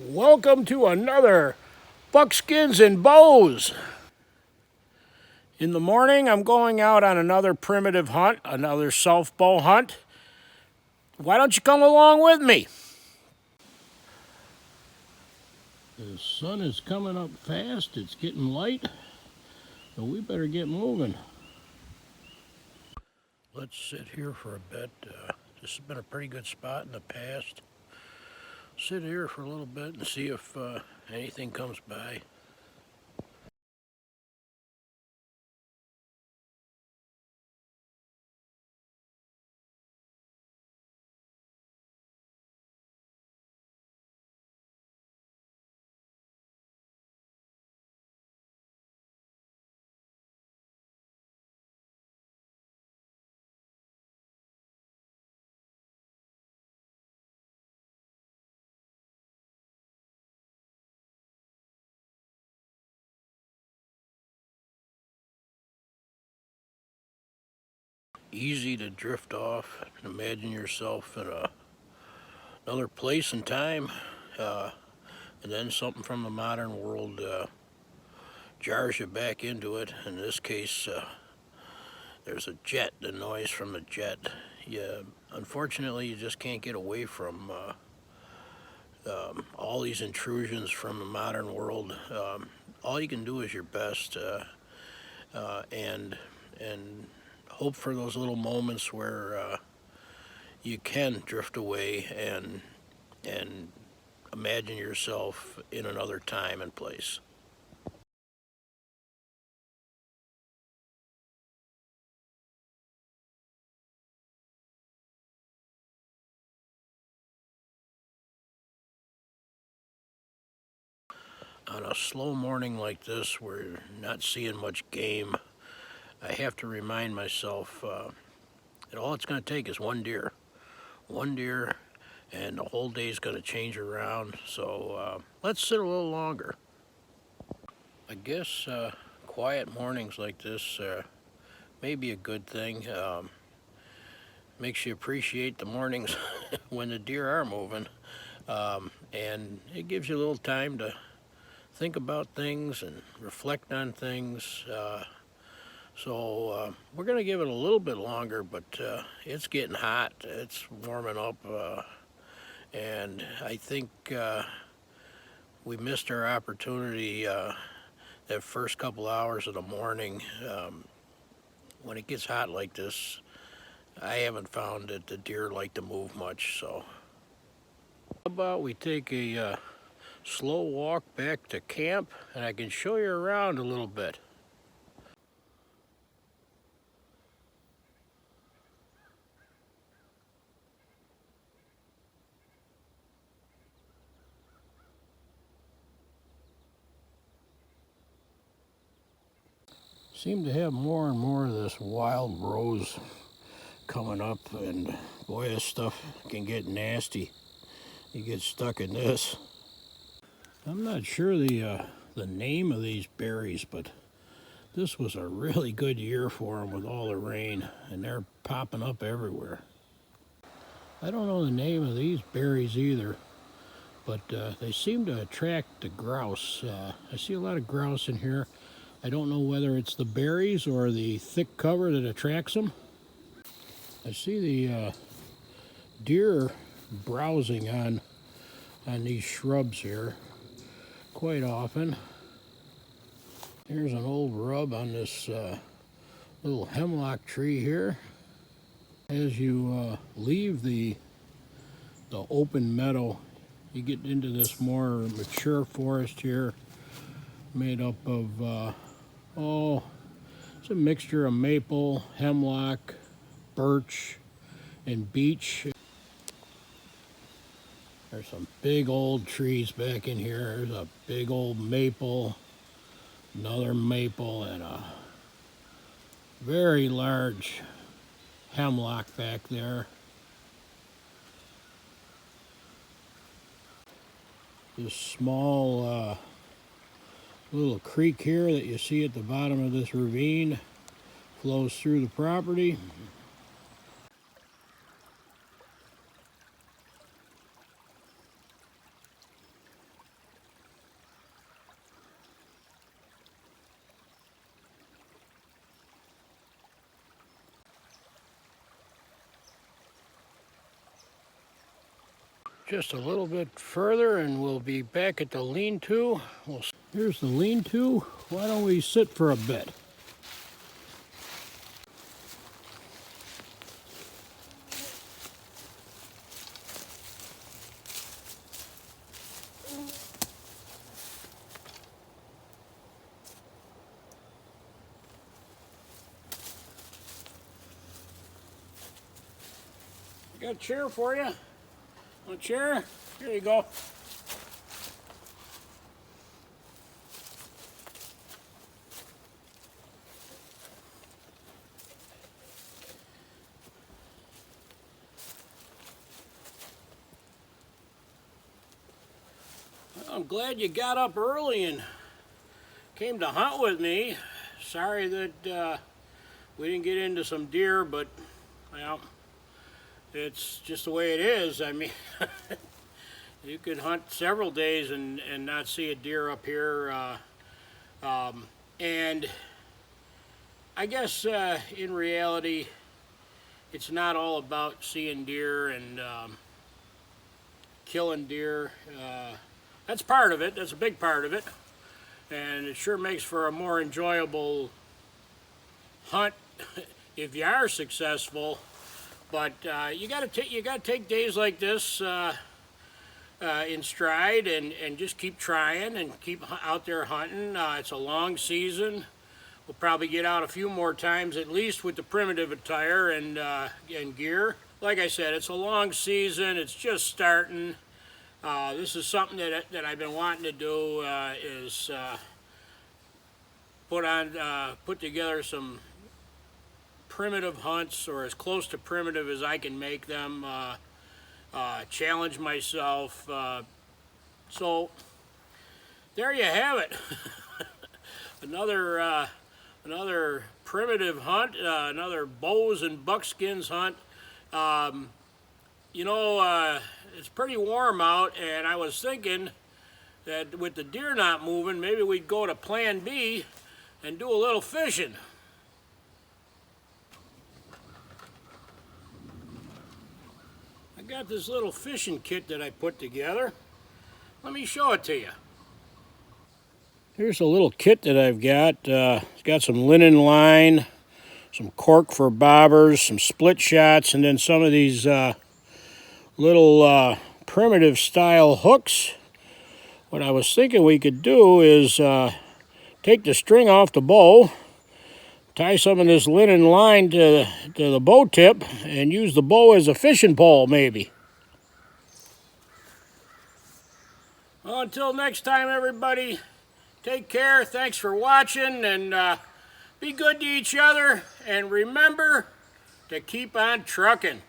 Welcome to another Buckskins and Bows. In the morning, I'm going out on another primitive hunt, another self-bow hunt. Why don't you come along with me? The sun is coming up fast. It's getting light, so we better get moving. Let's sit here for a bit. This has been a pretty good spot in the past. Sit here for a little bit and see if anything comes by. Easy to drift off and imagine yourself in another place and time, and then something from the modern world jars you back into it. In this case, there's a jet, the noise from the jet. Unfortunately, you just can't get away from all these intrusions from the modern world. All you can do is your best, and hope for those little moments where you can drift away and imagine yourself in another time and place. On a slow morning like this, where you're not seeing much game, I have to remind myself that all it's going to take is one deer, and the whole day's going to change around. So let's sit a little longer. I guess quiet mornings like this may be a good thing. Makes you appreciate the mornings when the deer are moving, and it gives you a little time to think about things and reflect on things. So we're going to give it a little bit longer, but it's getting hot. It's warming up, and I think we missed our opportunity that first couple hours of the morning. When it gets hot like this, I haven't found that the deer like to move much. So how about we take a slow walk back to camp, and I can show you around a little bit. Seem to have more and more of this wild rose coming up, and boy, this stuff can get nasty. You get stuck in this. I'm not sure the name of these berries, but this was a really good year for them with all the rain, and they're popping up everywhere. I don't know the name of these berries either, but they seem to attract the grouse. I see a lot of grouse in here. I don't know whether it's the berries or the thick cover that attracts them. I see the deer browsing on these shrubs here quite often. Here's an old rub on this little hemlock tree here. As you leave the open meadow, you get into this more mature forest here, made up of it's a mixture of maple, hemlock, birch, and beech. There's some big old trees back in here. There's a big old maple, another maple, and a very large hemlock back there. This small little creek here that you see at the bottom of this ravine flows through the property. just a little bit further and we'll be back at the lean-to. Here's the lean-to. Why don't we sit for a bit? Got a chair for you. A chair? Here you go. I'm glad you got up early and came to hunt with me. Sorry that we didn't get into some deer, but well, it's just the way it is. I mean, you could hunt several days and not see a deer up here. And I guess in reality, it's not all about seeing deer and killing deer. That's part of it. That's a big part of it. And it sure makes for a more enjoyable hunt if you are successful. But you gotta take days like this in stride and just keep trying and keep out there hunting. It's a long season. We'll probably get out a few more times at least with the primitive attire and gear. Like I said, it's a long season. It's just starting. This is something that I've been wanting to do is put together some primitive hunts, or as close to primitive as I can make them, challenge myself. So there you have it. Another primitive hunt, another bows and buckskins hunt. You know, it's pretty warm out, and I was thinking that with the deer not moving, maybe we'd go to Plan B and do a little fishing. I got this little fishing kit that I put together. Let me show it to you. Here's a little kit that I've got. It's got some linen line, some cork for bobbers, some split shots, and then some of these little primitive style hooks. What I was thinking we could do is take the string off the bow, tie some of this linen line to the bow tip, and use the bow as a fishing pole, maybe. Well, until next time, everybody, take care. Thanks for watching, and be good to each other. And remember to keep on trucking.